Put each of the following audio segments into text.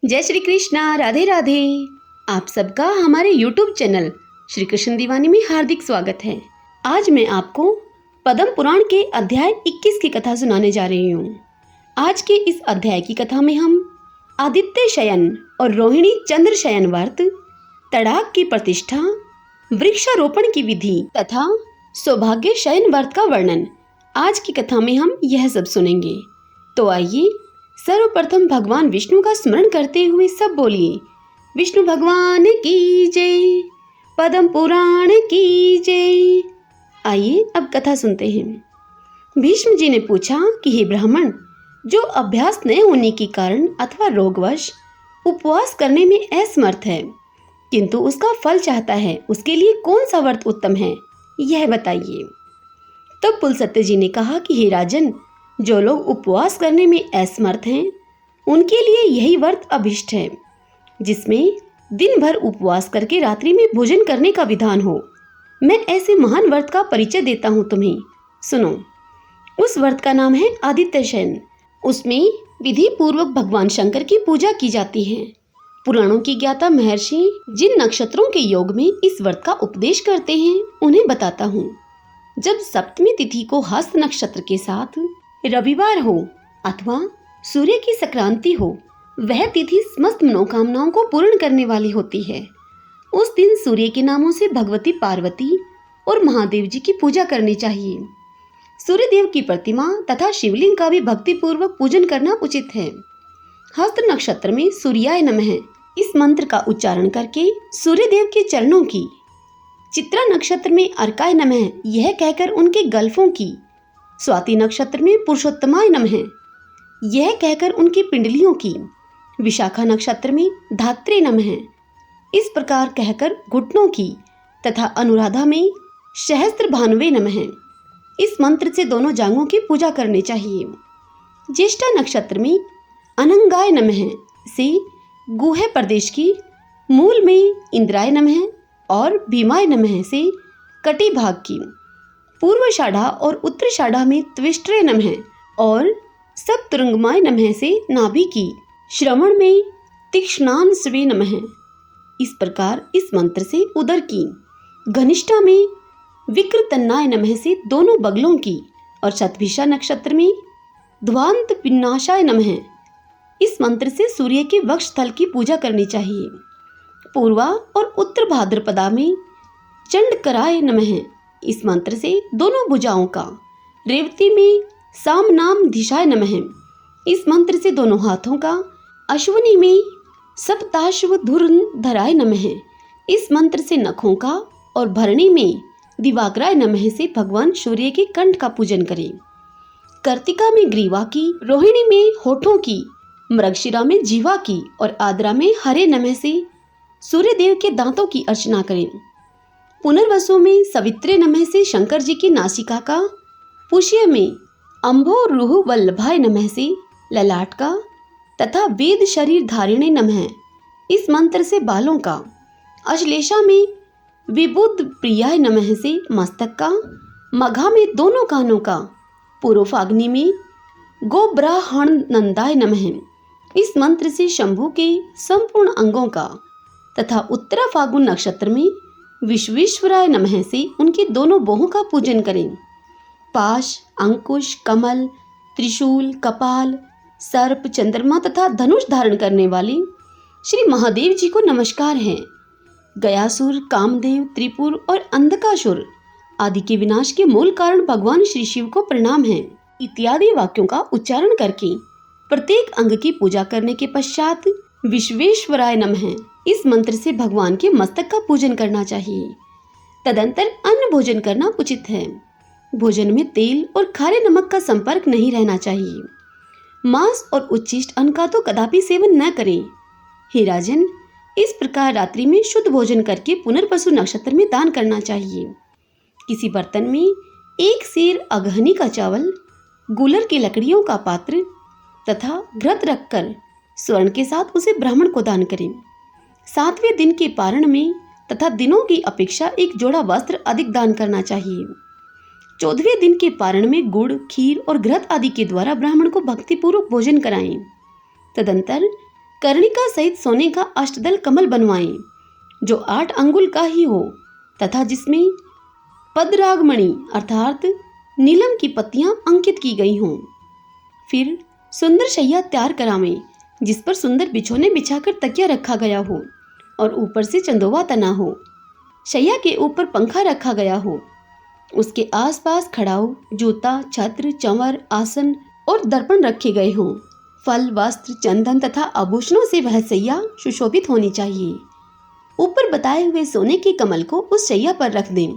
जय श्री कृष्णा, राधे राधे। आप सबका हमारे YouTube चैनल श्री कृष्ण दीवानी में हार्दिक स्वागत है। आज मैं आपको पद्म पुराण के अध्याय 21 की कथा सुनाने जा रही हूँ। आज के इस अध्याय की कथा में हम आदित्य शयन और रोहिणी चंद्र शयन व्रत, तड़ाक की प्रतिष्ठा, वृक्षारोपण की विधि तथा सौभाग्य शयन व्रत का वर्णन आज की कथा में हम यह सब सुनेंगे। तो आइए सर्वप्रथम भगवान विष्णु का स्मरण करते हुए सब बोलिए, विष्णु भगवान की जय, पद्म पुराण की जय। आइए अब कथा सुनते हैं। भीष्म जी ने पूछा कि हे ब्राह्मण, जो अभ्यास न होने के कारण अथवा रोगवश उपवास करने में असमर्थ है किंतु उसका फल चाहता है, उसके लिए कौन सा व्रत उत्तम है, यह बताइए। तब पुलस्त्य जी ने कहा कि हे राजन, जो लोग उपवास करने में असमर्थ हैं उनके लिए यही व्रत अभिष्ट है, जिसमें दिन भर उपवास करके रात्रि में भोजन करने का विधान हो। मैं ऐसे महान व्रत का परिचय देता हूँ तुम्हें, सुनो। उस व्रत का नाम है आदित्य शयन। उसमें विधि पूर्वक भगवान शंकर की पूजा की जाती है। पुराणों की ज्ञाता महर्षि जिन नक्षत्रों के योग में इस व्रत का उपदेश करते हैं उन्हें बताता हूँ। जब सप्तमी तिथि को हस्त नक्षत्र के साथ रविवार हो अथवा सूर्य की संक्रांति हो, वह तिथि समस्त मनोकामनाओं को पूर्ण करने वाली होती है। उस दिन सूर्य के नामों से भगवती पार्वती और महादेव जी की पूजा करनी चाहिए। सूर्य देव की प्रतिमा तथा शिवलिंग का भी भक्ति पूर्वक पूजन करना उचित है। हस्त नक्षत्र में सूर्याय नमः इस मंत्र का उच्चारण करके सूर्य देव के चरणों की, चित्रा नक्षत्र में अर्काय नमः यह कहकर उनके गल्फों की, स्वाति नक्षत्र में पुरुषोत्तमाय नमः यह कहकर उनकी पिंडलियों की, विशाखा नक्षत्र में धात्रे नमः इस प्रकार कहकर घुटनों की तथा अनुराधा में सहस्त्र भानुवे नमः इस मंत्र से दोनों जांघों की पूजा करनी चाहिए। ज्येष्ठा नक्षत्र में अनंगाय नमः से गुहे प्रदेश की, मूल में इंद्राय नमः और भीमाय नमः से कटी भाग की, पूर्वाषाढ़ा और उत्तराषाढ़ा में त्विष्ट्रे नमः और सप्तरंगमाय नमः से नाभि की, श्रवण में तीक्ष्णान स्वे नमः इस प्रकार इस मंत्र से उदर की, घनिष्ठा में विकृतन्नाय नमः से दोनों बगलों की और शतभिषा नक्षत्र में ध्वांत विनाशाय नमः इस मंत्र से सूर्य के वक्ष स्थल की पूजा करनी चाहिए। पूर्वा और उत्तर भाद्रपदा में चंडकराय नमः इस मंत्र से दोनों भुजाओं का, रेवती में साम नाम दिशाय नमः इस मंत्र से दोनों हाथों का, अश्विनी में सप्ताश्व धुरंधराय नमः इस मंत्र से नखों का और भरणी में दिवाकराय नमः से भगवान सूर्य के कंठ का पूजन करें। कार्तिका में ग्रीवा की, रोहिणी में होठों की, मृगशिरा में जीवा की और आद्रा में हरे नमः से सूर्य देव के दांतों की अर्चना करें। पुनर्वसु में सवित्रे नमः से शंकर जी की नासिका का, पुष्य में अम्भो रुह वल्लभाय नमः से ललाट का तथा वेद शरीर धारिणे नमः इस मंत्र से बालों का, अश्लेषा में विबुद्ध प्रियाय नमः से मस्तक का, मघा में दोनों कानों का, पूर्वफाग्नि में गोब्राहण नंदाय नमः इस मंत्र से शंभु के संपूर्ण अंगों का तथा उत्तरा फागुन नक्षत्र में विश्वेश्वराय नमः से उनके दोनों बाहों का पूजन करें। पाश, अंकुश, कमल, त्रिशूल, कपाल, सर्प, चंद्रमा तथा धनुष धारण करने वाले श्री महादेव जी को नमस्कार है। गयासुर, कामदेव, त्रिपुर और अंधकासुर आदि के विनाश के मूल कारण भगवान श्री शिव को प्रणाम है इत्यादि वाक्यों का उच्चारण करके प्रत्येक अंग की पूजा करने के पश्चात विश्वेश्वराय नमः इस मंत्र से भगवान के मस्तक का पूजन करना चाहिए। तदंतर अन्न भोजन करना उचित है। भोजन में तेल और खारे नमक का संपर्क नहीं रहना चाहिए। मांस और उच्छिष्ट अन्न का तो कदापि सेवन न करें। हे राजन, इस प्रकार रात्रि में शुद्ध भोजन करके पुनर्वसु नक्षत्र में दान करना चाहिए। किसी बर्तन में 1 सेर अगहनी का चावल, गूलर की लकड़ियों का पात्र तथा घृत रखकर स्वर्ण के साथ उसे ब्राह्मण को दान करें। 7वें दिन के पारण में तथा दिनों की अपेक्षा 1 जोड़ा वस्त्र अधिक दान करना चाहिए। 14वें दिन के पारण में गुड़, खीर और घृत आदि के द्वारा ब्राह्मण को भक्तिपूर्वक भोजन कराएं। तदंतर कर्णिका सहित सोने का अष्टदल कमल बनवाएं जो 8 अंगुल का ही हो तथा जिसमें पद्रागमणि अर्थात नीलम की पत्तियां अंकित की गई हों। फिर सुंदर शैया तैयार करावें जिस पर सुंदर बिछोने बिछाकर तकिया रखा गया हो और ऊपर से चंदोवा तना हो। शैया के ऊपर पंखा रखा गया हो। उसके आसपास खड़ाऊ, जूता, छत्र, चंवर, आसन और दर्पण रखे गए हों। फल, वस्त्र, चंदन तथा आभूषणों से वह शैया सुशोभित होनी चाहिए। ऊपर बताए हुए सोने के कमल को उस शैया पर रख दें।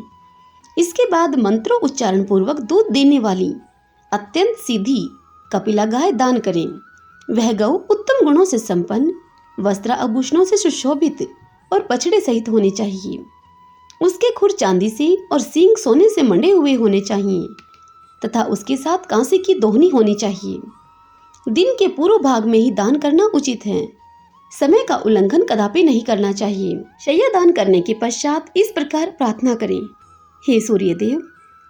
इसके बाद मंत्रों उच्चारण पूर्वक दूध देने वाली अत्यंत सीधी कपिला गाय दान करें। वह गौ उत्तम गुणों से संपन्न, वस्त्र आभूषणों से सुशोभित और बछड़े सहित होनी चाहिए। उसके खुर चांदी से और सींग सोने से मंडे हुए होने चाहिए तथा उसके साथ कांसे की दोहनी होनी चाहिए। दिन के पूर्व भाग में ही दान करना उचित है। समय का उल्लंघन कदापि नहीं करना चाहिए। शैया दान करने के पश्चात इस प्रकार प्रार्थना करें। हे सूर्यदेव,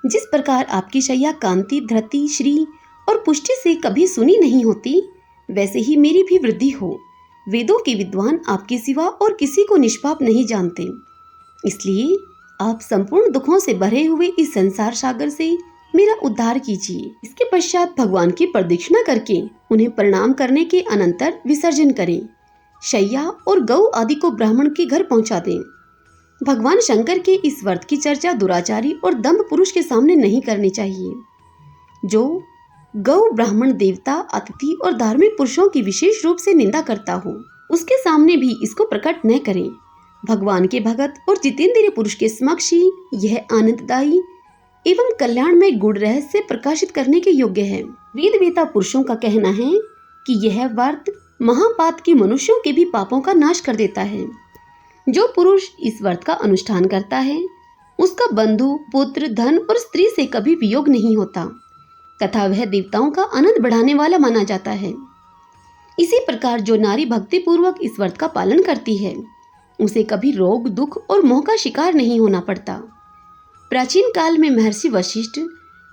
जिस प्रकार आपकी शैया कांति, धृति, श्री और पुष्टि से कभी सुनी नहीं होती, वैसे ही मेरी भी वृद्धि हो। वेदों के विद्वान आपके सिवा और किसी को निष्पाप नहीं जानते, इसलिए आप संपूर्ण दुखों से भरे हुए इस संसार सागर से मेरा उद्धार कीजिए। इसके पश्चात भगवान की प्रदक्षिणा करके उन्हें प्रणाम करने के अनंतर विसर्जन करें। शैया और गौ आदि को ब्राह्मण के घर पहुंचा दें। भगवान शंकर के इस व्रत की चर्चा दुराचारी और दंभ पुरुष के सामने नहीं करनी चाहिए। जो गौ, ब्राह्मण, देवता, अतिथि और धार्मिक पुरुषों की विशेष रूप से निंदा करता हो, उसके सामने भी इसको प्रकट न करें। भगवान के भगत और जितेंद्रिय पुरुष के समक्ष ही यह आनंददायी एवं कल्याणमय गुण रहस्य प्रकाशित करने के योग्य है। वेद वेता पुरुषों का कहना है कि यह व्रत महापात के मनुष्यों के भी पापों का नाश कर देता है। जो पुरुष इस व्रत का अनुष्ठान करता है उसका बंधु, पुत्र, धन और स्त्री से कभी वियोग नहीं होता तथा वह देवताओं का आनंद बढ़ाने वाला माना जाता है। इसी प्रकार जो नारी भक्ति पूर्वक इस व्रत का पालन करती है उसे कभी रोग, दुख और मोह का शिकार नहीं होना पड़ता। प्राचीन काल में महर्षि वशिष्ठ,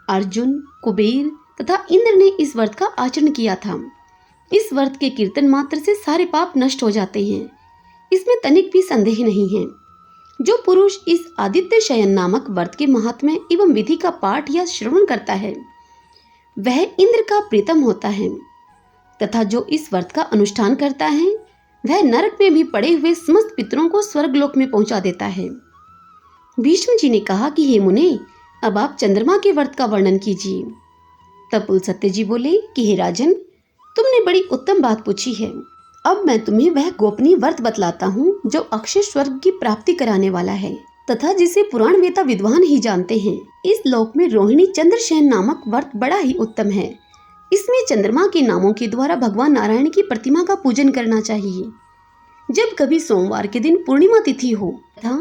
अर्जुन, कुबेर तथा इंद्र ने इस व्रत का आचरण किया था। इस व्रत के कीर्तन मात्र से सारे पाप नष्ट हो जाते हैं, इसमें तनिक भी संदेह नहीं है। जो पुरुष इस आदित्य शयन नामक व्रत के महात्म्य एवं विधि का पाठ या श्रवण करता है वह इंद्र का प्रीतम होता है तथा जो इस व्रत का अनुष्ठान करता है वह नरक में भी पड़े हुए समस्त पितरों को स्वर्गलोक में पहुंचा देता है। भीष्म जी ने कहा कि हे मुने, अब आप चंद्रमा के व्रत का वर्णन कीजिए। तब पुलस्त्य जी बोले कि हे राजन, तुमने बड़ी उत्तम बात पूछी है। अब मैं तुम्हें वह गोपनीय व्रत बतलाता हूँ जो अक्षय स्वर्ग की प्राप्ति कराने वाला है तथा जिसे पुराण वेता विद्वान ही जानते हैं। इस लोक में रोहिणी चंद्रशयन नामक व्रत बड़ा ही उत्तम है। इसमें चंद्रमा के नामों के द्वारा भगवान नारायण की प्रतिमा का पूजन करना चाहिए। जब कभी सोमवार के दिन पूर्णिमा तिथि हो तथा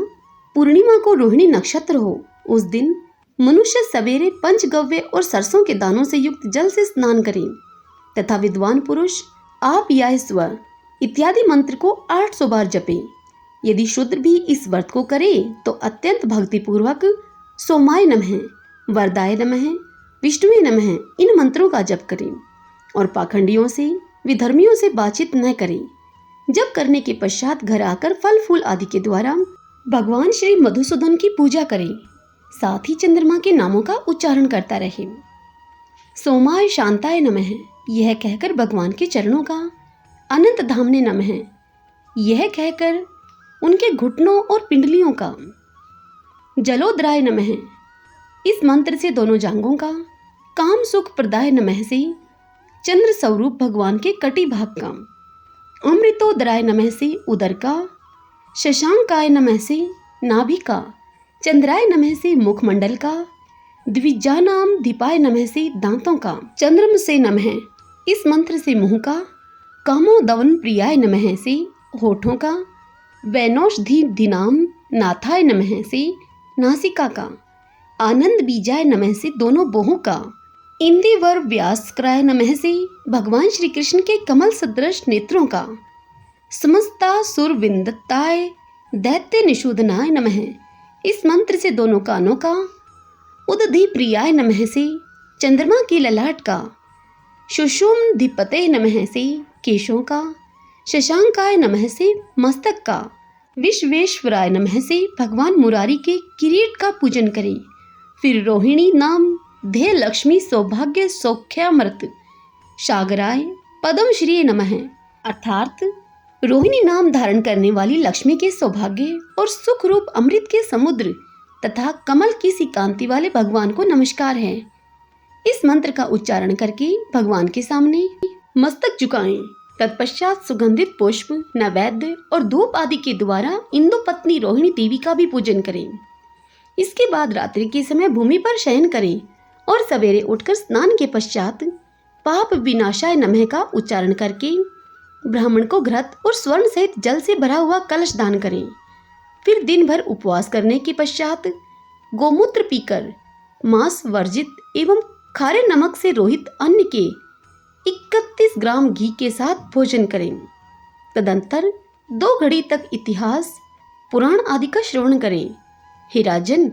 पूर्णिमा को रोहिणी नक्षत्र हो, उस दिन मनुष्य सवेरे पंचगव्य और सरसों के दानों से युक्त जल से स्नान करें तथा विद्वान पुरुष आप या स्व इत्यादि मंत्र को 800 बार जपे। यदि शूद्र भी इस व्रत को करे तो अत्यंत भक्ति पूर्वक सोमाय नमः, वरदाय नमः, विष्णुवे नमः इन मंत्रों का जप करें और पाखंडियों से, विधर्मियों से बातचीत न करें। जप करने के पश्चात घर आकर फल फूल आदि के द्वारा भगवान श्री मधुसूदन की पूजा करें। साथ ही चंद्रमा के नामों का उच्चारण करता रहे। सोमाय शांताय नमः यह कहकर भगवान के चरणों का, अनंत धामने नमः यह कहकर उनके घुटनों और पिंडलियों का, जलोदराय नमः इस मंत्र से दोनों जांघों का, काम सुख प्रदाय नमः से चंद्र स्वरूप भगवान के कटी भाग का, अमृतोदराय नमः से उदर का, शशांकाय नमः से नाभि का, चंद्राय नमः से मुखमंडल का, द्विजानाम दीपाय नमः से दांतों का, चंद्रम से नमः इस मंत्र से मुंह का, कामोदवन प्रियाय नमः से होठों का, वैनौषधि दिनाम नाथाय नमः से नासिका का, आनंद बीजाय नमः से दोनों बोहों का, इंदिवर व्यासक्राय नमः से भगवान श्री कृष्ण के कमल सदृश नेत्रों का, समस्ता सुर विंदताय दैत्य निषूदनाय नमः इस मंत्र से दोनों कानों का, उदधि प्रियाय नमः से चंद्रमा की ललाट का, सुषुम धिपते नमः से केशों का, शशांकाय नमः से मस्तक का, विश्वेश्वराय नमः से भगवान मुरारी के किरीट का पूजन करें। फिर रोहिणी नाम ध्येय लक्ष्मी सौभाग्य सौख्यामृत सागराय पद्म श्री नमः अर्थात रोहिणी नाम धारण करने वाली लक्ष्मी के सौभाग्य और सुख रूप अमृत के समुद्र तथा कमल की सी कांति वाले भगवान को नमस्कार है। इस मंत्र का उच्चारण करके भगवान के सामने मस्तक झुकाएं। तत्पश्चात सुगंधित पुष्प, नैवेद्य और धूप आदि के द्वारा इंदु पत्नी रोहिणी देवी का भी पूजन करें। इसके बाद रात्रि के समय भूमि पर शयन करें और सवेरे उठकर स्नान के पश्चात पाप विनाशाय नमः का उच्चारण करके ब्राह्मण को घृत और स्वर्ण सहित जल से भरा हुआ कलश दान करें। फिर दिन भर उपवास करने के पश्चात गोमूत्र पीकर मांस वर्जित एवं खारे नमक से रोहित अन्न के 31 ग्राम घी के साथ भोजन करें। तदंतर 2 घड़ी तक इतिहास पुराण आदि का श्रवण करें। हे राजन,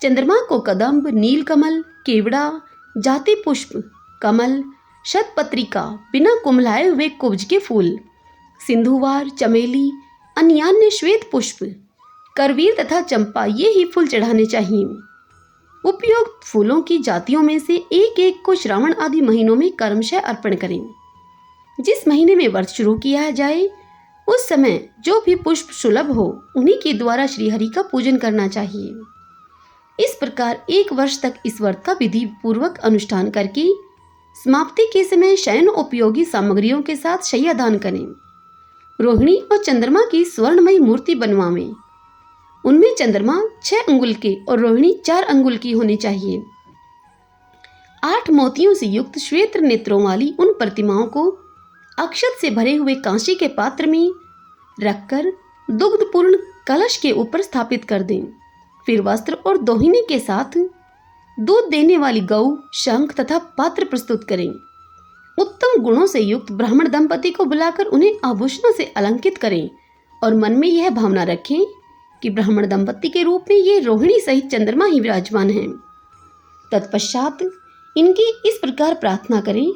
चंद्रमा को कदम्ब, नीलकमल, केवड़ा, जाति पुष्प, कमल, शतपत्रिका, बिना कुमलाए हुए कुब्ज के फूल, सिंधुवार, चमेली, अन्यान्य श्वेत पुष्प, करवीर तथा चंपा ये ही फूल चढ़ाने चाहिए। उपयुक्त फूलों की जातियों में से एक एक को श्रावण आदि महीनों में कर्मशः अर्पण करें। जिस महीने में व्रत शुरू किया जाए उस समय जो भी पुष्प सुलभ हो उन्हीं के द्वारा श्रीहरि का पूजन करना चाहिए। इस प्रकार 1 वर्ष तक इस व्रत का विधि पूर्वक अनुष्ठान करके समाप्ति के समय शयन उपयोगी सामग्रियों के साथ शय्यादान करें। रोहिणी और चंद्रमा की स्वर्णमयी मूर्ति बनवावें। उनमें चंद्रमा 6 अंगुल के और रोहिणी 4 अंगुल की होनी चाहिए। 8 मोतियों से युक्त श्वेत नेत्रों वाली उन प्रतिमाओं को अक्षत से भरे हुए कांसी के पात्र में रखकर दुग्धपूर्ण कलश के ऊपर स्थापित कर दें। फिर वस्त्र और दोहिनी के साथ दूध देने वाली गौ, शंख तथा पात्र प्रस्तुत करें। उत्तम गुणों से युक्त ब्राह्मण दंपति को बुलाकर उन्हें आभूषणों से अलंकृत करें और मन में यह भावना रखें कि ब्राह्मण दंपति के रूप में ये रोहिणी सहित चंद्रमा ही विराजमान हैं। तत्पश्चात इनकी इस प्रकार प्रार्थना करें,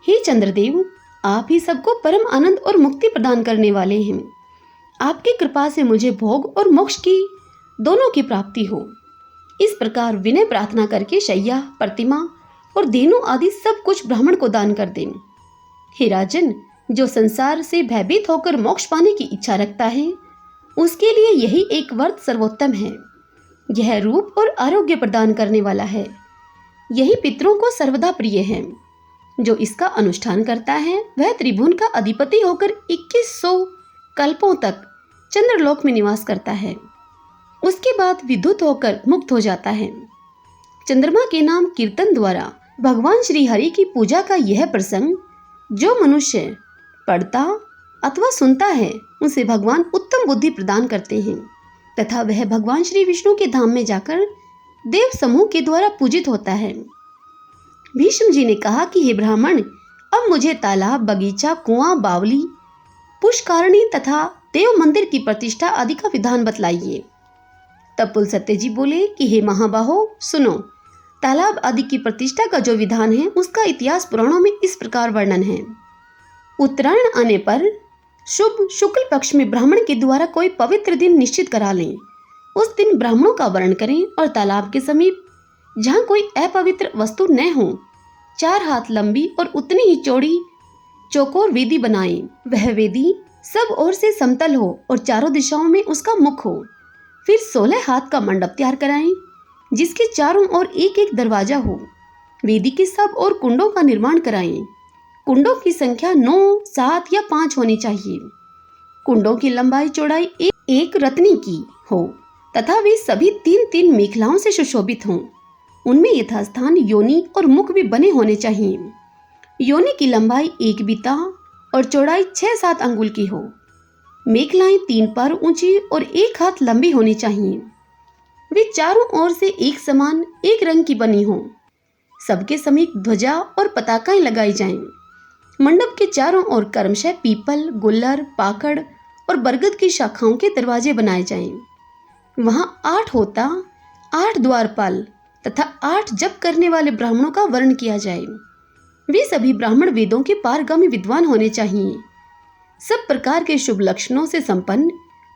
हे चंद्रदेव, आप ही सबको परम आनंद और मुक्ति प्रदान करने वाले हैं। आपकी कृपा से मुझे भोग और मोक्ष की दोनों की प्राप्ति हो। इस प्रकार विनय प्रार्थना करके शैया, प्रतिमा और धेनु आदि सब कुछ ब्राह्मण को दान कर दें। हे राजन, जो संसार से भयभीत होकर मोक्ष पाने की इच्छा रखता है उसके लिए यही एक व्रत सर्वोत्तम है। यह रूप और आरोग्य प्रदान करने वाला है। यही पितरों को सर्वदा प्रिय है। जो इसका अनुष्ठान करता है वह त्रिभुवन का अधिपति होकर 2100 कल्पों तक चंद्रलोक में निवास करता है। उसके बाद विद्युत होकर मुक्त हो जाता है। चंद्रमा के नाम कीर्तन द्वारा भगवान श्री हरि की पूजा का यह प्रसंग जो मनुष्य पढ़ता अथवा सुनता है उसे भगवान उत्तम बुद्धि प्रदान करते हैं तथा वह भगवान श्री विष्णु के धाम में जाकर देव समूह के द्वारा पूजित होता है। भीष्म जी ने कहा कि हे ब्राह्मण, अब मुझे तालाब, बगीचा, कुआं, बावली, पुष्कारणी तथा देव मंदिर की प्रतिष्ठा आदि का विधान बतलाइए। तब पुलस्त्य जी बोले कि हे महाबाहो, सुनो, तालाब आदि की प्रतिष्ठा का जो विधान है उसका इतिहास पुराणों में इस प्रकार वर्णन है। उत्तरायण आने पर शुभ शुक्ल पक्ष में ब्राह्मण के द्वारा कोई पवित्र दिन निश्चित करा लें। उस दिन ब्राह्मणों का वर्ण करें और तालाब के समीप जहाँ कोई अपवित्र वस्तु न हो 4 हाथ लंबी और उतनी ही चौड़ी चौकोर वेदी बनाएं। वह वेदी सब ओर से समतल हो और चारों दिशाओं में उसका मुख हो। फिर 16 हाथ का मंडप तैयार कराएं जिसके चारों ओर एक एक दरवाजा हो। वेदी के सब ओर कुंडों का निर्माण कराएं। कुंडों की संख्या 9, 7 या 5 होनी चाहिए। कुंडों की लंबाई चौड़ाई एक रत्नी की हो तथा वे सभी 3-3 मेखलाओं से सुशोभित हों। उनमें यथास्थान योनि और मुख भी बने होने चाहिए। योनि की लंबाई 1 बीता और चौड़ाई 6-7 अंगुल की हो। मेखलाएं 3 पैर ऊंची और 1 हाथ लंबी होनी चाहिए। वे चारों ओर से एक समान एक रंग की बनी हों। सबके समीप ध्वजा और पताकाएं लगाई जाएं। मंडप के चारों ओर कर्मशः पीपल, गुल्लर, पाकड़ और बरगद की शाखाओं के दरवाजे बनाए जाएं। वहां 8 होता, 8 द्वारपाल तथा 8 जप करने वाले ब्राह्मणों का वर्ण किया जाए। वे सभी ब्राह्मण वेदों के पारगामी विद्वान होने चाहिए। सब प्रकार के शुभ लक्षणों से संपन्न,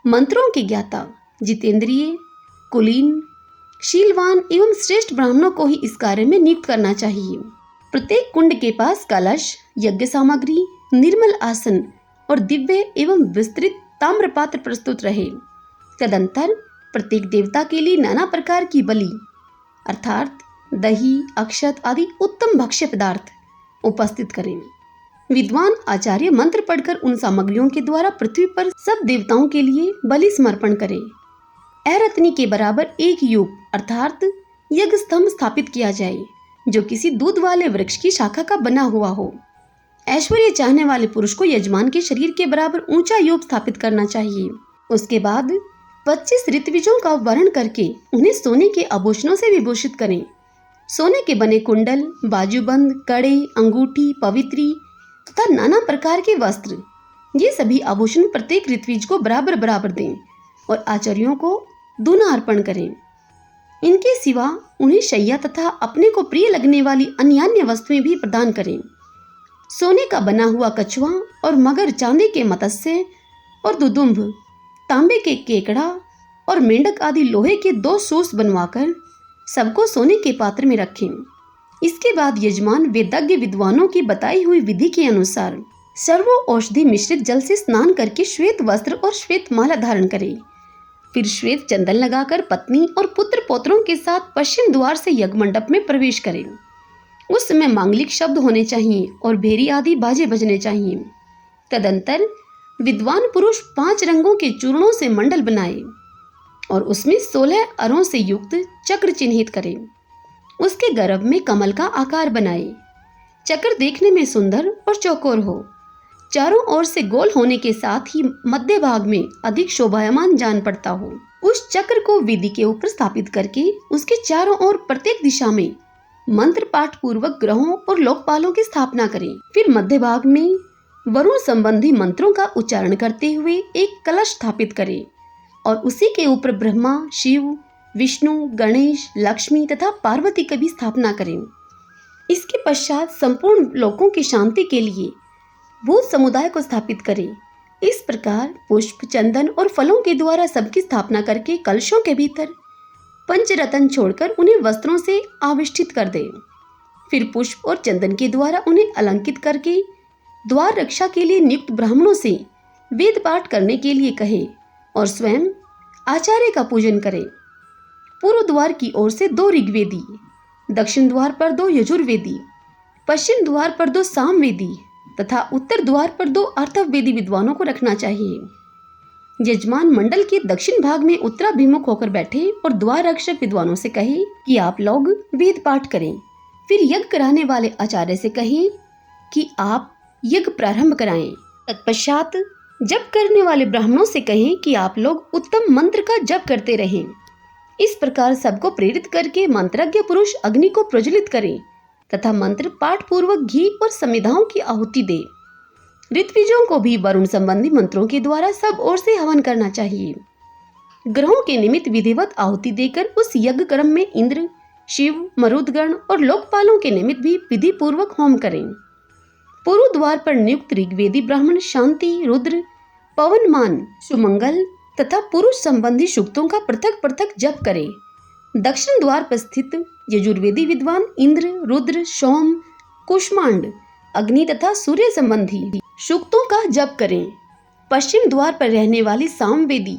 मंत्रों के ज्ञाता, जितेंद्रिय, कुलीन, शीलवान एवं श्रेष्ठ ब्राह्मणों को ही इस कार्य में नियुक्त करना चाहिए। प्रत्येक कुंड के पास कलश, यज्ञ सामग्री, निर्मल आसन और दिव्य एवं विस्तृत ताम्र पात्र प्रस्तुत रहे। तदंतर प्रत्येक देवता के लिए नाना प्रकार की बलि अर्थात दही, अक्षत आदि उत्तम भक्ष्य पदार्थ उपस्थित करें। विद्वान आचार्य मंत्र पढ़कर उन सामग्रियों के द्वारा पृथ्वी पर सब देवताओं के लिए बलि समर्पण करें। अरत्नी के बराबर एक युग अर्थात यज्ञ स्तंभ स्थापित किया जाए, जो किसी दूध वाले वृक्ष की शाखा का बना हुआ हो। ऐश्वर्य चाहने वाले पुरुष को यजमान के शरीर के बराबर ऊंचा योग स्थापित करना चाहिए। उसके बाद 25 ऋत्विजों का वर्ण करके उन्हें सोने के आभूषणों से विभूषित करें। सोने के बने कुंडल, बाजूबंद, कड़े, अंगूठी, पवित्री तथा नाना प्रकार के वस्त्र, ये सभी आभूषण प्रत्येक ऋत्विज को बराबर बराबर दें और आचार्यों को दूना अर्पण करें। इनके सिवा उन्हें शैया तथा अपने को प्रिय लगने वाली अन्य वस्तुएं भी प्रदान करें। सोने का बना हुआ कछुआ और मगर, चांदी के मत्स्य और दुदुम्भ, तांबे के केकड़ा और मेंढक आदि लोहे के 2 सूस बनवाकर सबको सोने के पात्र में रखें। इसके बाद यजमान वेदज्ञ विद्वानों की बताई हुई विधि के अनुसार सर्वो औषधि मिश्रित जल से स्नान करके श्वेत वस्त्र और श्वेत माला धारण करे। फिर श्वेत चंदन लगाकर पत्नी और पुत्र पौत्रों के साथ पश्चिम द्वार से यज्ञ मंडप में प्रवेश करें। उस समय मांगलिक शब्द होने चाहिए और भेरी आदि बाजे बजने चाहिए। तदंतर विद्वान पुरुष 5 रंगों के चूर्णों से मंडल बनाए और उसमें 16 अरों से युक्त चक्र चिन्हित करें। उसके गर्भ में कमल का आकार बनाए। चक्र देखने में सुंदर और चौकोर हो, चारों ओर से गोल होने के साथ ही मध्य भाग में अधिक शोभायमान जान पड़ता हो। उस चक्र को वेदी के ऊपर स्थापित करके उसके चारों ओर प्रत्येक दिशा में मंत्र पाठ पूर्वक ग्रहों और लोकपालों की स्थापना करें। फिर मध्य भाग में वरुण संबंधी मंत्रों का उच्चारण करते हुए एक कलश स्थापित करें और उसी के ऊपर ब्रह्मा, शिव, विष्णु, गणेश, लक्ष्मी तथा पार्वती की भी स्थापना करें। इसके पश्चात संपूर्ण लोकों की शांति के लिए भूत समुदाय को स्थापित करें। इस प्रकार पुष्प, चंदन और फलों के द्वारा सबकी स्थापना करके कलशों के भीतर पंचरत्न छोड़कर उन्हें वस्त्रों से आविष्ठित कर दें। फिर पुष्प और चंदन के द्वारा उन्हें अलंकित करके द्वार रक्षा के लिए नियुक्त ब्राह्मणों से वेद पाठ करने के लिए कहे और स्वयं आचार्य का पूजन करें। पूर्व द्वार की ओर से 2 ऋग्वेदी, दक्षिण द्वार पर 2 यजुर्वेदी, पश्चिम द्वार पर 2 सामवेदी तथा उत्तर द्वार पर 2 अर्थवेदी विद्वानों को रखना चाहिए। यजमान मंडल के दक्षिण भाग में उत्तराभिमुख होकर बैठे और द्वार रक्षक विद्वानों से कहे कि आप लोग वेद पाठ करें। फिर यज्ञ कराने वाले आचार्य से कहें कि आप यज्ञ प्रारंभ कराएं। तत्पश्चात जप करने वाले ब्राह्मणों से कहें कि आप लोग उत्तम मंत्र का जप करते रहें। इस प्रकार सबको प्रेरित करके मंत्रज्ञ पुरुष अग्नि को प्रज्वलित करें तथा मंत्र पाठ पूर्वक घी और समिधाओं की आहुति दे। ऋत्विजों को भी वरुण संबंधी मंत्रों के द्वारा सब ओर से हवन करना चाहिए। ग्रहों के निमित्त विधिवत आहुति देकर उस यज्ञ क्रम में इंद्र, शिव, मरुदगण और लोकपालों के निमित्त भी विधि पूर्वक होम करें। पूर्व द्वार पर नियुक्त ऋग्वेदी ब्राह्मण शांति, रुद्र, पवनमान, सुमंगल तथा पुरुष संबंधी सूक्तों का पृथक पृथक जप करें। दक्षिण द्वार पर स्थित यजुर्वेदी विद्वान इंद्र, रुद्र, सोम, कुष्मांड, अग्नि तथा सूर्य संबंधी सूक्तों का जप करें। पश्चिम द्वार पर रहने वाली सामवेदी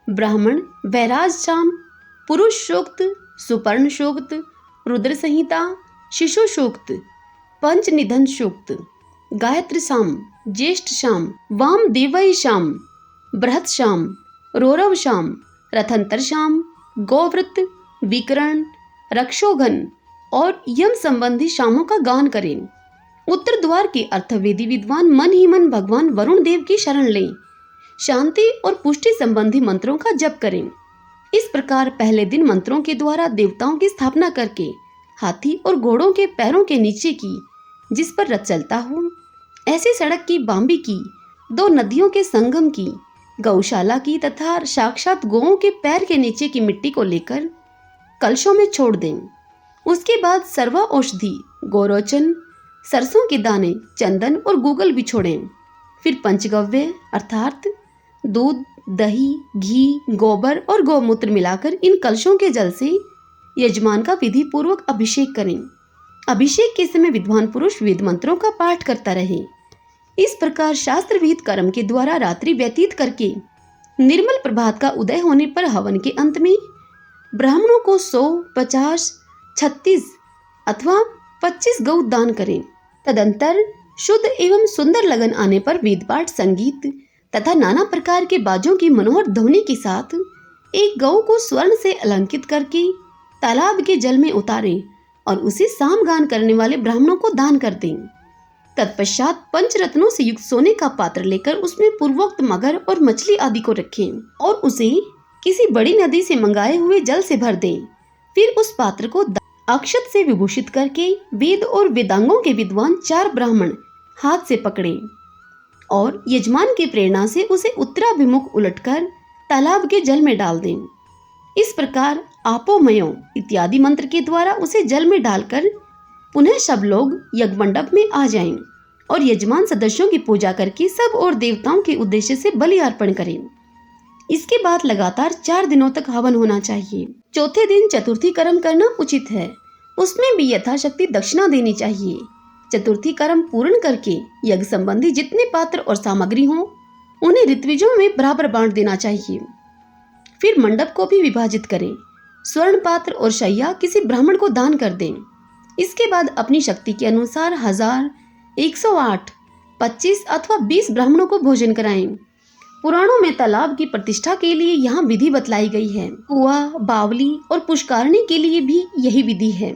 ब्राह्मण वैराज शाम, पुरुष सूक्त, सुपर्ण सूक्त, रुद्र संहिता, शिशु सूक्त, पंच निधन सूक्त, गायत्री शाम, ज्येष्ठ शाम, वाम देवई शाम, बृहत शाम, रौरव शाम, रथंतर शाम, गोव्रत, विकरण, रक्षोघन और यम संबंधी शामों का गान करें। उत्तर द्वार के अर्थवेदी विद्वान मन ही मन भगवान वरुण देव की शरण लें। शांति और पुष्टि संबंधी मंत्रों का जप करें। इस प्रकार पहले दिन मंत्रों के द्वारा देवताओं की स्थापना करके हाथी और घोड़ों के पैरों के नीचे की, जिस पर रथ चलता हो, ऐसी सड़क की, बांबी की, 2 नदियों के संगम की, गौशाला की तथा साक्षात गौओं के पैर के नीचे की मिट्टी को लेकर कलशों में छोड़ दें। उसके बाद सर्वा औषधि, गोरोचन, सरसों के दाने, चंदन और गूगल बिछोड़ें। फिर पंचगव्य अर्थात दूध, दही, घी, गोबर और गौमूत्र मिलाकर इन कलशों के जल से यजमान का विधि पूर्वक अभिषेक करें। अभिषेक के समय विद्वान पुरुष वेद मंत्रों का पाठ करता रहे। इस प्रकार शास्त्र विहित कर्म के द्वारा रात्रि व्यतीत करके निर्मल प्रभात का उदय होने पर हवन के अंत में ब्राह्मणों को 100, 50, 36 अथवा 25 गौ दान करें। तदंतर शुद्ध एवं सुंदर लगन आने पर वेद पाठ, संगीत तथा नाना प्रकार के बाजों की मनोहर ध्वनि के साथ एक गौ को स्वर्ण से अलंकृत करके तालाब के जल में उतारें और उसे सामगान करने वाले ब्राह्मणों को दान कर दें। तत्पश्चात पंचरत्नों से युक्त सोने का पात्र लेकर उसमें पूर्वोक्त मगर और मछली आदि को रखें और उसे किसी बड़ी नदी से मंगाए हुए जल से भर दें। फिर उस पात्र को अक्षत से विभूषित करके वेद और वेदांगों के विद्वान 4 ब्राह्मण हाथ से पकड़ें और यजमान की प्रेरणा से उसे उत्तराभिमुख उलटकर तालाब के जल में डाल दें। इस प्रकार आपोमयो इत्यादि मंत्र के द्वारा उसे जल में डालकर पुनः सब लोग यज्ञ मंडप में आ जाएं और यजमान सदस्यों की पूजा करके सब और देवताओं के उद्देश्य से बलि अर्पण करें। इसके बाद लगातार 4 दिनों तक हवन होना चाहिए। चौथे दिन चतुर्थी कर्म करना उचित है। उसमें भी यथाशक्ति दक्षिणा देनी चाहिए। चतुर्थी कर्म पूर्ण करके यज्ञ संबंधी जितने पात्र और सामग्री हों उन्हें ऋत्विजों में बराबर बांट देना चाहिए। फिर मंडप को भी विभाजित करें। स्वर्ण पात्र और शैया किसी ब्राह्मण को दान कर दें। इसके बाद अपनी शक्ति के अनुसार 1000, 108, 25 अथवा 20 ब्राह्मणों को भोजन कराएं। पुराणों में तालाब की प्रतिष्ठा के लिए यहाँ विधि बतलाई गई है। कुआं, बावली और पुष्कारनी के लिए भी यही विधि है।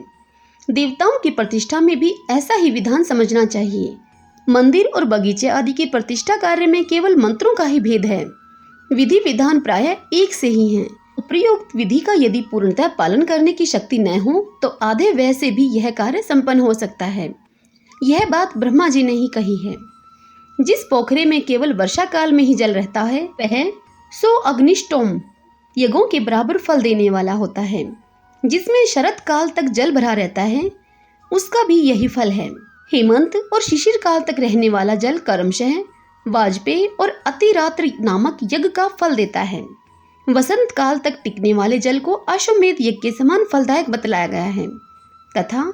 देवताओं की प्रतिष्ठा में भी ऐसा ही विधान समझना चाहिए। मंदिर और बगीचे आदि की प्रतिष्ठा कार्य में केवल मंत्रों का ही भेद है। विधि विधान प्रायः एक से ही हैं। उपयुक्त विधि का यदि पूर्णतः पालन करने की शक्ति न हो तो आधे व्यय से भी यह कार्य संपन्न हो सकता है। यह बात ब्रह्मा जी ने ही कही है। जिस पोखरे में केवल वर्षा काल में ही जल रहता है वह 100 अग्निष्टोम यज्ञों के बराबर फल देने वाला होता है। जिसमें शरत काल तक जल भरा रहता है उसका भी यही फल है। हेमंत और शिशिर काल तक रहने वाला जल कर्मशः वाजपेय और अतिरात्र नामक यज्ञ का फल देता है। वसंत काल तक टिकने वाले जल को अश्वमेध यज्ञ के समान फलदायक बतलाया गया है तथा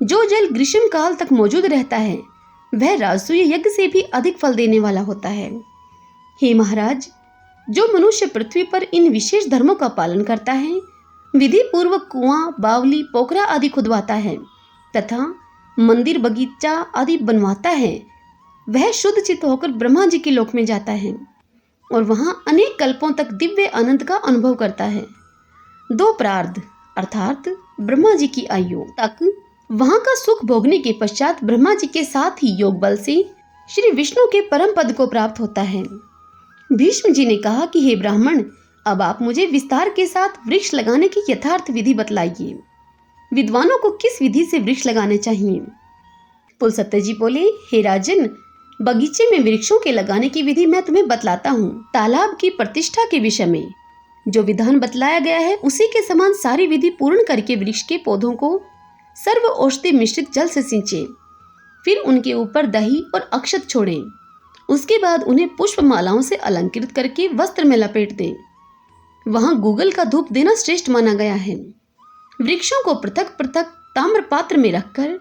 जो जल ग्रीष्म काल तक मौजूद रहता है वह राजसूय यज्ञ से भी अधिक फल देने वाला होता है। हे महाराज, जो मनुष्य पृथ्वी पर इन विशेष धर्मों का पालन करता है, विधि पूर्वक कुआं, बावली, पोखरा आदि खुदवाता है तथा मंदिर, बगीचा आदि बनवाता है, वह शुद्ध चित्त होकर ब्रह्मा जी के लोक में जाता है और वहां अनेक कल्पों तक दिव्य आनंद का अनुभव करता है। 2 प्रार्ध अर्थात ब्रह्मा जी की आयु तक वहां का सुख भोगने के पश्चात ब्रह्मा जी के साथ ही योग बल से श्री विष्णु के परम पद को प्राप्त होता है। भीष्म जी ने कहा कि हे ब्राह्मण, अब आप मुझे विस्तार के साथ वृक्ष लगाने की यथार्थ विधि बतलाइए। विद्वानों को किस विधि से वृक्ष लगाने चाहिए? पुलस्त्य जी बोले, हे राजन, बगीचे में वृक्षों के लगाने की विधि मैं तुम्हें बतलाता हूँ। तालाब की प्रतिष्ठा के विषय में जो विधान बतलाया गया है उसी के समान सारी विधि पूर्ण करके वृक्ष के पौधों को सर्व औषधि मिश्रित जल से सींचें। फिर उनके ऊपर दही और अक्षत छोड़ें। उसके बाद उन्हें पुष्प मालाओं से अलंकृत करके वस्त्र में लपेट दें। वहां गूगल का धूप देना श्रेष्ठ माना गया है। वृक्षों को पृथक पृथक ताम्र पात्र में रखकर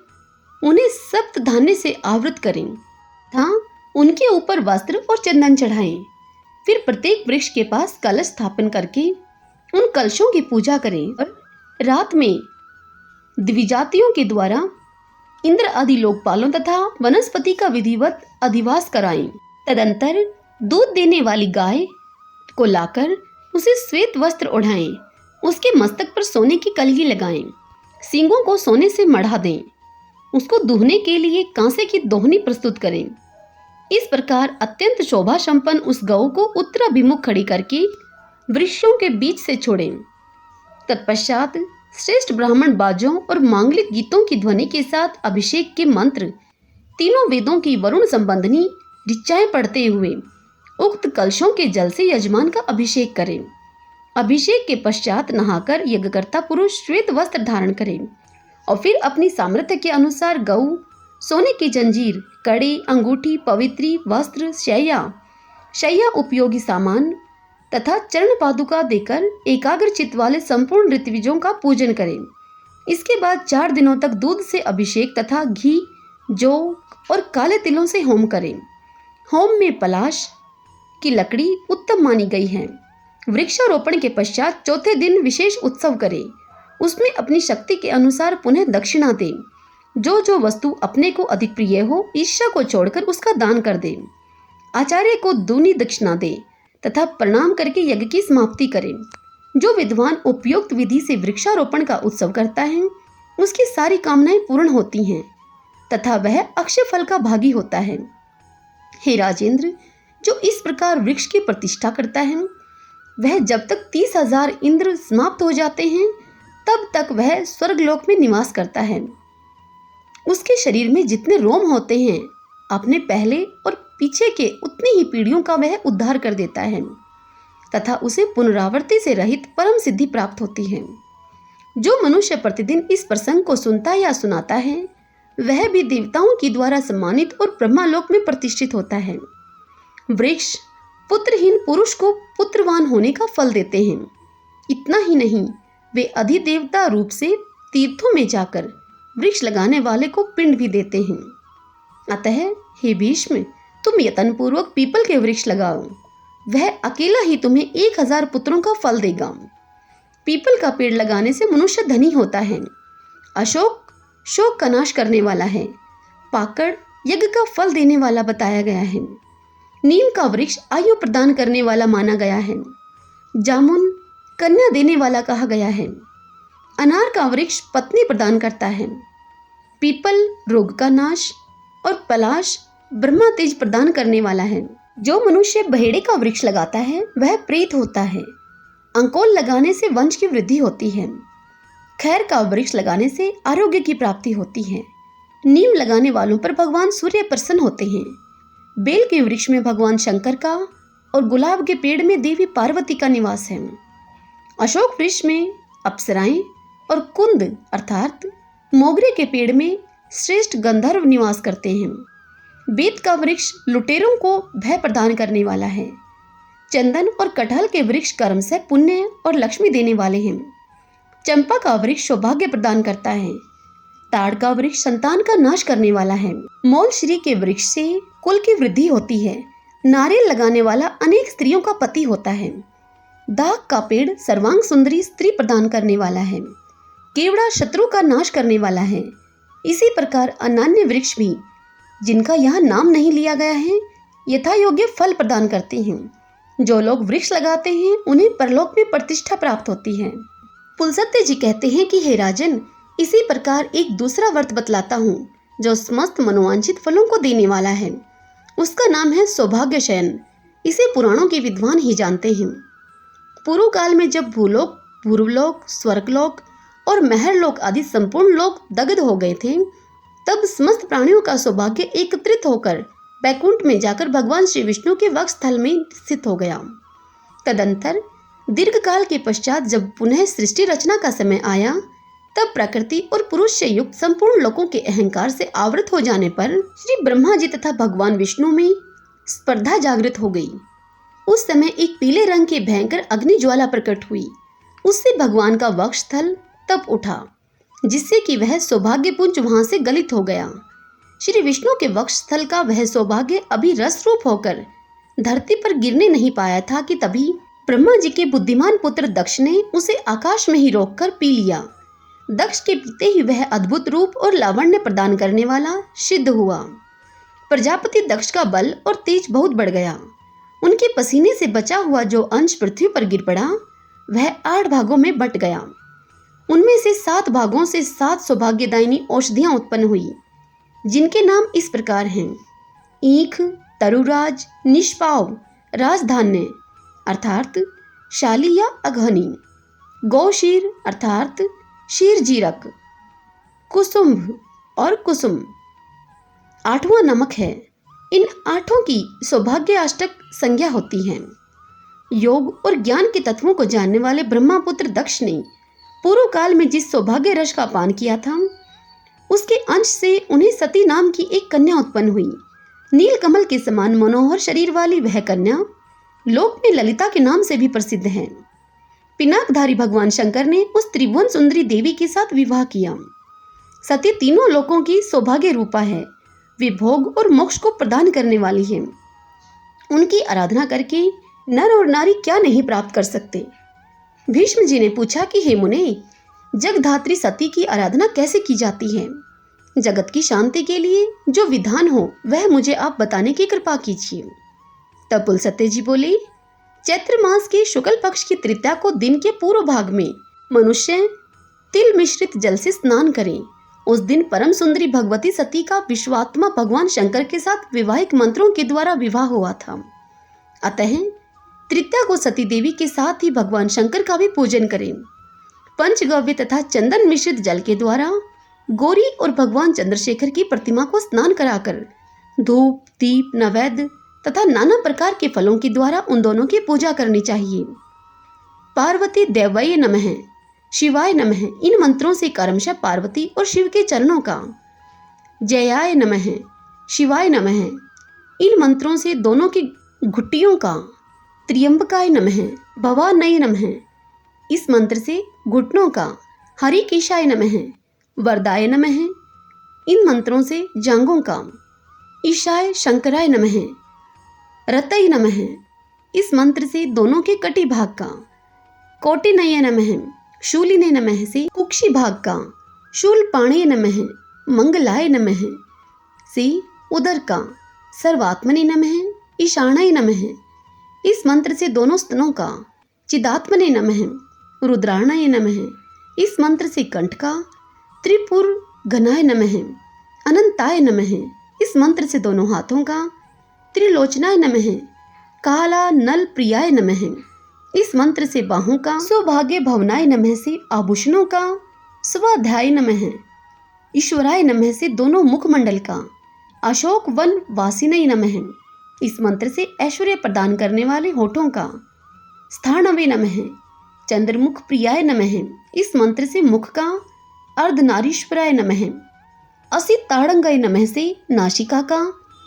उन्हें सप्त धान्य से आवृत करें तथा उनके ऊपर वस्त्र और चंदन चढ़ाएं। फिर प्रत्येक वृक्ष के पास कलश स्थापन करके उन कलशों की पूजा करें और रात में द्विजातियों के द्वारा इंद्र आदि लोकपालों तथा वनस्पति का विधिवत अधिवास कराएं। तदंतर दूध देने वाली गाय को लाकर उसे श्वेत वस्त्र ओढ़ाएं। उसके मस्तक पर सोने की कलगी लगाएं। सींगों को सोने से मढ़ा दें। उसको दूहने के लिए कांसे की दोहनी प्रस्तुत करें। इस प्रकार अत्यंत शोभा संपन्न उस गौ को उत्तराभिमुख खड़ी करके वृक्षों के बीच से छोड़ें। तत्पश्चात श्रेष्ठ ब्राह्मण बाजों और मांगलिक गीतों की ध्वनि के साथ अभिषेक के मंत्र, तीनों वेदों की वरुण संबंधनी ऋचाएं पढ़ते हुए उक्त कलशों के जल से यजमान का अभिषेक करें। अभिषेक के पश्चात नहाकर यज्ञकर्ता पुरुष श्वेत वस्त्र धारण करें और फिर अपनी सामर्थ्य के अनुसार गऊ, सोने की जंजीर कड़े, अंगूठी, पवित्री, वस्त्र, शैया उपयोगी सामान तथा चरण पादुका देकर एकाग्र चित्त वाले संपूर्ण ऋत्विजों का पूजन करें। इसके बाद 4 दिनों तक दूध से अभिषेक तथा घी, जौ और काले तिलों से होम करें। होम में पलाश की लकड़ी उत्तम मानी गई है। वृक्षारोपण के पश्चात चौथे दिन विशेष उत्सव करें। उसमें अपनी शक्ति के अनुसार पुनः दक्षिणा दें। जो जो वस्तु अपने को अधिक प्रिय हो, ईर्ष्या को छोड़कर उसका दान कर दें। आचार्य को दूनी दक्षिणा दे तथा प्रणाम करके यज्ञ की समाप्ति करें। जो विद्वान उपयुक्त विधि से वृक्षारोपण का उत्सव करता है, उसकी सारी कामनाएं पूर्ण होती हैं तथा वह अक्षय फल का भागी होता है। हे राजेंद्र, जो इस प्रकार वृक्ष की प्रतिष्ठा करता है, वह जब तक 30,000 इंद्र समाप्त हो जाते हैं तब तक वह स्वर्गलोक में निवास करता है। उसके शरीर में जितने रोम होते हैं, अपने पहले और पीछे के उतनी ही पीढ़ियों का वह उद्धार कर देता है तथा उसे पुनरावृत्ति से रहित परम सिद्धि प्राप्त होती है। जो मनुष्य प्रतिदिन इस प्रसंग को सुनता या सुनाता है, वह भी देवताओं की द्वारा सम्मानित और ब्रह्मालोक में प्रतिष्ठित होता है। वृक्ष पुत्रहीन पुरुष को पुत्रवान होने का फल देते हैं। इतना ही नहीं, वे अधिदेवता रूप से तीर्थों में जाकर वृक्ष लगाने वाले को पिंड भी देते हैं। अतः हे भीष्म, तुम यत्नपूर्वक पीपल के वृक्ष लगाओ, वह अकेला ही तुम्हें 1000 पुत्रों का फल देगा। पीपल का पेड़ लगाने से मनुष्य धनी होता है। अशोक शोक का नाश करने वाला है। पाकड़ यज्ञ का फल देने वाला बताया गया है। नीम का वृक्ष आयु प्रदान करने वाला माना गया है। जामुन कन्या देने वाला कहा गया है। अनार का वृक्ष पत्नी प्रदान करता है। पीपल रोग का नाश और पलाश ब्रह्मा तेज प्रदान करने वाला है। जो मनुष्य बहेड़े का वृक्ष लगाता है, वह प्रेत होता है। अंकोल लगाने से वंश की वृद्धि होती है। खैर का वृक्ष लगाने से आरोग्य की प्राप्ति होती है। नीम लगाने वालों पर भगवान सूर्य प्रसन्न होते हैं। बेल के वृक्ष में भगवान शंकर का और गुलाब के पेड़ में देवी पार्वती का निवास है। अशोक वृक्ष में अप्सराएं और कुंद अर्थात मोगरे के पेड़ में श्रेष्ठ गंधर्व निवास करते हैं। बेत का वृक्ष लुटेरों को भय प्रदान करने वाला है। चंदन और कटहल के वृक्ष कर्म से पुण्य और लक्ष्मी देने वाले हैं। चंपा का वृक्ष सौभाग्य प्रदान करता है। ताड़ का वृक्ष संतान का नाश करने वाला है। मोलश्री के वृक्ष से कुल की वृद्धि होती है। नारियल लगाने वाला अनेक स्त्रियों का पति होता है। दाख का पेड़ सर्वांग सुंदरी स्त्री प्रदान करने वाला है। केवड़ा शत्रु का नाश करने वाला है। इसी प्रकार अन्य वृक्ष भी, जिनका यहाँ नाम नहीं लिया गया है, यथा योग्य फल प्रदान करते हैं। जो लोग वृक्ष लगाते हैं, उन्हें परलोक में प्रतिष्ठा प्राप्त होती है। पुलसत्य जी कहते हैं कि हे राजन, इसी प्रकार एक दूसरा व्रत बतलाता हूँ जो समस्त मनोवांछित फलों को देने वाला है। उसका नाम है सौभाग्य शयन। इसे पुराणों के विद्वान ही जानते हैं। पूर्व काल में जब भूलोक, पूर्वलोक, स्वर्गलोक और महरलोक आदि संपूर्ण लोक दग्ध हो गए थे, तब समस्त प्राणियों का सौभाग्य एकत्रित होकर बैकुंठ में जाकर भगवान श्री विष्णु के वक्ष स्थल में स्थित हो गया। तदंतर दीर्घ काल के पश्चात जब पुनः सृष्टि रचना का समय आया, तब प्रकृति और पुरुष से युक्त संपूर्ण लोकों के अहंकार से आवृत हो जाने पर श्री ब्रह्मा जी तथा भगवान विष्णु में स्पर्धा जागृत हो गई। उस समय एक पीले रंग की भयंकर अग्नि ज्वाला प्रकट हुई। उससे भगवान का वक्ष स्थल तप उठा, जिससे कि वह सौभाग्य पुंज वहां से गलित हो गया। श्री विष्णु के वक्ष स्थल का वह सौभाग्य अभी रस रूप होकर धरती पर गिरने नहीं पाया था कि तभी ब्रह्मा जी के बुद्धिमान पुत्र दक्ष ने उसे आकाश में ही रोककर पी लिया। दक्ष के पीते ही वह अद्भुत रूप और लावण्य प्रदान करने वाला सिद्ध हुआ। प्रजापति दक्ष का बल और तेज बहुत बढ़ गया। उनके पसीने से बचा हुआ जो अंश पृथ्वी पर गिर पड़ा, वह 8 भागों में बट गया। उनमें से 7 भागों से 7 सौभाग्यदायिनी औषधियां उत्पन्न हुई, जिनके नाम इस प्रकार हैं: ईख, तरुराज, निष्पाव, राजधान्य अर्थात शाली या अघनी, गौशीर अर्थात शीर जीरक, कुसुम्भ और कुसुम। 8वां नमक है। इन 8 की सौभाग्य अष्टक संज्ञा होती है। योग और ज्ञान के तत्वों को जानने वाले ब्रह्मापुत्र दक्ष ने पूर्व काल में जिस सौभाग्य रस का पान किया था, उसके अंश से उन्हें सती नाम की एक कन्या उत्पन्न हुई। नीलकमल के समान मनोहर शरीर वाली वह कन्या लोक में ललिता के नाम से भी प्रसिद्ध है। पिनाकधारी भगवान शंकर ने उस त्रिभुवन सुंदरी देवी के साथ विवाह किया। सती तीनों लोकों की सौभाग्य रूपा है। वे भोग और मोक्ष को प्रदान करने वाली है। उनकी आराधना करके नर और नारी क्या नहीं प्राप्त कर सकते। भीष्म जी ने पूछा कि हे मुने, जगधात्री सती की आराधना कैसे की जाती है? जगत की शांति के लिए जो विधान हो वह मुझे आप बताने की कृपा कीजिए। तब पुलस्त्य जी बोले, चैत्र मास के शुक्ल पक्ष की तृतीया को दिन के पूर्व भाग में मनुष्य तिल मिश्रित जल से स्नान करें। उस दिन परम सुंदरी भगवती सती का विश्वात्मा भगवान शंकर के साथ वैवाहिक मंत्रों के द्वारा विवाह हुआ था। अतः तृतीया को सती देवी के साथ ही भगवान शंकर का भी पूजन करें। पंचगव्य तथा चंदन मिश्रित जल के द्वारा गौरी और भगवान चंद्रशेखर की प्रतिमा को स्नान कराकर धूप, दीप, नैवेद्य तथा नाना प्रकार के फलों के द्वारा उन दोनों की पूजा करनी चाहिए। पार्वती देवये नमः, शिवाय नमः, इन मंत्रों से क्रमशः पार्वती और शिव के चरणों का, जयाय नमः, शिवाय नमः, इन मंत्रों से दोनों की घुट्टियों का, त्र्यंबकाय नमः, भवानय नमः, इस मंत्र से घुटनों का, हरिकेशाय नमः, वरदाय नमः, इन मंत्रों से जांघों का, ईशाय शंकराय नमः, रतय नमः, इस मंत्र से दोनों के कटी भाग का, कोटिनय नमः, शूलिने नमः से कुक्षी भाग का, शूलपाणे नमः, मंगलाय नमः से उदर का, सर्वात्मने नमः, ईशानाय नमः, इस मंत्र से दोनों स्तनों का, चिदात्मने नमः, रुद्राणाय नमः, इस मंत्र से कंठ का, त्रिपुर घनाय नमः, अनंताय नमः, इस मंत्र से दोनों हाथों का, त्रिलोचनाय नमः, काला नल प्रियाय नमः, इस मंत्र से बाहों का, सौभाग्य भवनाय नमः से आभूषणों का, स्वाध्याय नमः, ईश्वराय नमः से दोनों मुखमंडल का, अशोक वन वासिनय नमः, इस मंत्र से ऐश्वर्य प्रदान करने वाले होठों का, स्थानवे नमः, चंद्रमुख प्रियाय नमः, इस मंत्र से मुख का, अर्धनारीश्वराय नमः, असिताड़ंगाय नमः से नासिका का,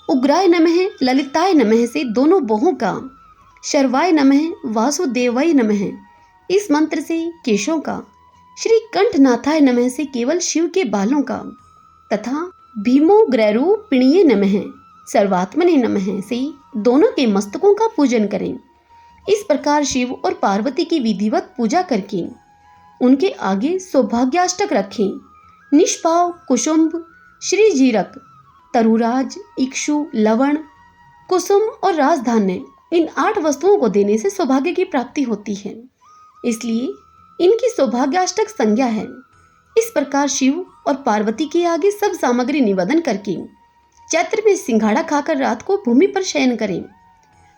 उग्राय नमः, ललिताय नमः से दोनों बाहों का, शर्वाय नमः, वासुदेवाय नमः, इस मंत्र से केशों का, श्री कंठनाथाय नमः से केवल शिव के बालों का, तथा भीमो ग्रैरू पिणीय नमः, सर्वात्मने नमः से दोनों के मस्तकों का पूजन करें। इस प्रकार शिव और पार्वती की विधिवत पूजा करके उनके आगे सौभाग्याष्टक रखें। निष्पाव, कुसुम्भ, श्रीजीरक, तरुराज, इक्षु, लवण, कुसुम और राजधान्य, इन 8 वस्तुओं को देने से सौभाग्य की प्राप्ति होती है, इसलिए इनकी सौभाग्याष्टक संज्ञा है। इस प्रकार शिव और पार्वती के आगे सब सामग्री निवेदन करके चैत्र में सिंघाड़ा खाकर रात को भूमि पर शयन करें।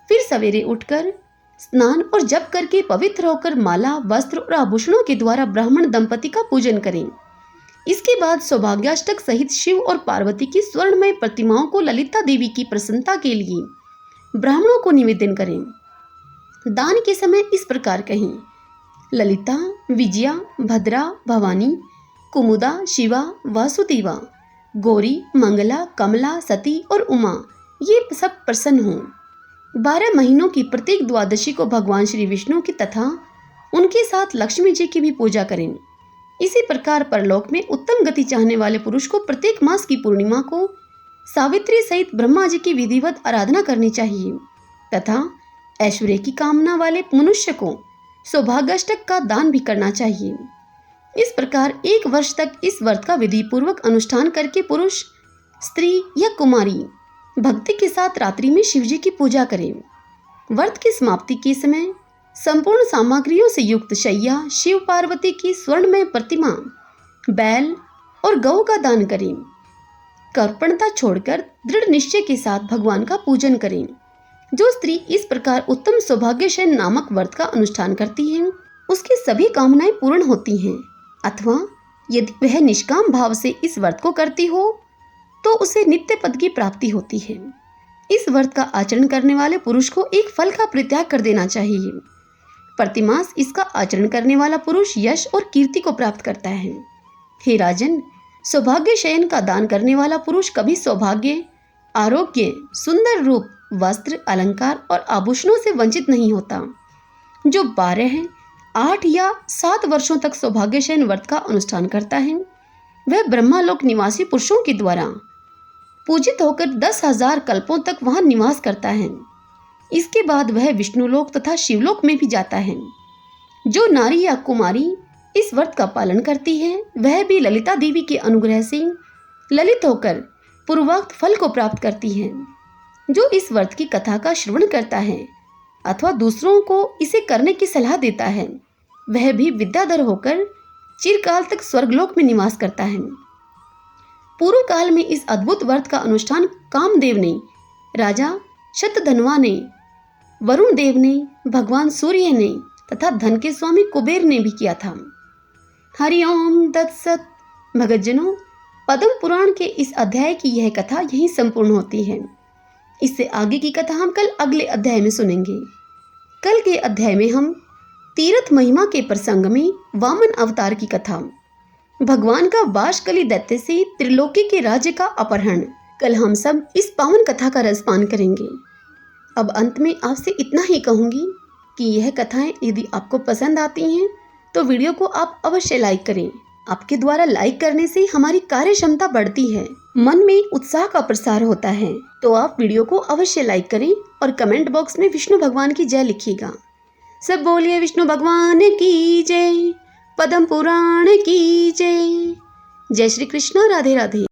फिर सवेरे उठकर स्नान और जप करके पवित्र होकर माला, वस्त्र और आभूषणों के द्वारा ब्राह्मण दंपति का पूजन करें। इसके बाद सौभाग्याष्टक सहित शिव और पार्वती की स्वर्णमय प्रतिमाओं को ललिता देवी की प्रसन्नता के लिए ब्राह्मणों को निवेदन करें। दान के समय इस प्रकार कहें, ललिता, विजया, भद्रा, भवानी, कुमुदा, शिवा, वासुदेवा, गौरी, मंगला, कमला, सती और उमा, ये सब प्रसन्न हों। 12 महीनों की प्रत्येक द्वादशी को भगवान श्री विष्णु की तथा उनके साथ लक्ष्मी जी की भी पूजा करें। इसी प्रकार परलोक में उत्तम गति चाहने वाले पुरुष को प्रत्येक मास की पूर्णिमा को सावित्री सहित ब्रह्मा जी की विधिवत आराधना करनी चाहिए तथा ऐश्वर्य की कामना वाले मनुष्य को सौभाग्याष्टक का दान भी करना चाहिए। इस प्रकार 1 वर्ष तक इस व्रत का विधि पूर्वक अनुष्ठान करके पुरुष, स्त्री या कुमारी भक्ति के साथ रात्रि में शिव जी की पूजा करें। व्रत की समाप्ति के समय संपूर्ण सामग्रियों से युक्त शैया, शिव पार्वती की स्वर्णमय प्रतिमा, बैल और गौ का दान करें। कर्पणता छोड़कर दृढ़ निश्चय के साथ भगवान का पूजन करें। जो स्त्री इस प्रकार उत्तम सौभाग्यशयन नामक व्रत का अनुष्ठान करती है, उसकी सभी कामनाएं पूर्ण होती हैं। अथवा यदि वह निष्काम भाव से इस व्रत को करती हो तो उसे नित्य पद की प्राप्ति होती है। इस व्रत का आचरण करने वाले पुरुष को एक फल का परित्याग कर देना चाहिए। प्रतिमास इसका आचरण करने वाला पुरुष यश और कीर्ति को प्राप्त करता है। हे राजन, सौभाग्य शयन का दान करने वाला पुरुष कभी सौभाग्य, आरोग्य, सुंदर रूप, वस्त्र, अलंकार और आभूषणों से वंचित नहीं होता। जो 12, 8 या 7 वर्षों तक सौभाग्य शयन व्रत का अनुष्ठान करता है, वह ब्रह्मालोक निवासी पुरुषों के द्वारा पूजित होकर 10,000 कल्पों तक वहां निवास करता है। इसके बाद वह विष्णुलोक तथा शिवलोक में भी जाता है। जो नारी या कुमारी इस व्रत का पालन करती है, वह भी ललिता देवी के अनुग्रह से ललित होकर पूर्वोक्त फल को प्राप्त करती है। जो इस व्रत की कथा का श्रवण करता है अथवा दूसरों को इसे करने की सलाह देता है, वह भी विद्याधर होकर चिरकाल तक स्वर्गलोक में निवास करता है। पूर्व काल में इस अद्भुत व्रत का अनुष्ठान कामदेव ने, राजा शतधन्वा ने, वरुण देव ने, भगवान सूर्य ने तथा धन के स्वामी कुबेर ने भी किया था। हरिओम तत्सत। भगतजनों, पद्म पुराण के इस अध्याय की यह कथा यहीं संपूर्ण होती है। इससे आगे की कथा हम कल अगले अध्याय में सुनेंगे। कल के अध्याय में हम तीर्थ महिमा के प्रसंग में वामन अवतार की कथा, भगवान का बाशकली दैत्य से त्रिलोकी के राज्य का अपहरण, कल हम सब इस पावन कथा का रसपान करेंगे। अब अंत में आपसे इतना ही कहूंगी कि यह कथाएं यदि आपको पसंद आती हैं तो वीडियो को आप अवश्य लाइक करें। आपके द्वारा लाइक करने से हमारी कार्य क्षमता बढ़ती है, मन में उत्साह का प्रसार होता है। तो आप वीडियो को अवश्य लाइक करें और कमेंट बॉक्स में विष्णु भगवान की जय लिखिएगा। सब बोलिए विष्णु भगवान की जय, पद्म पुराण की जय। जय श्री कृष्ण, राधे राधे।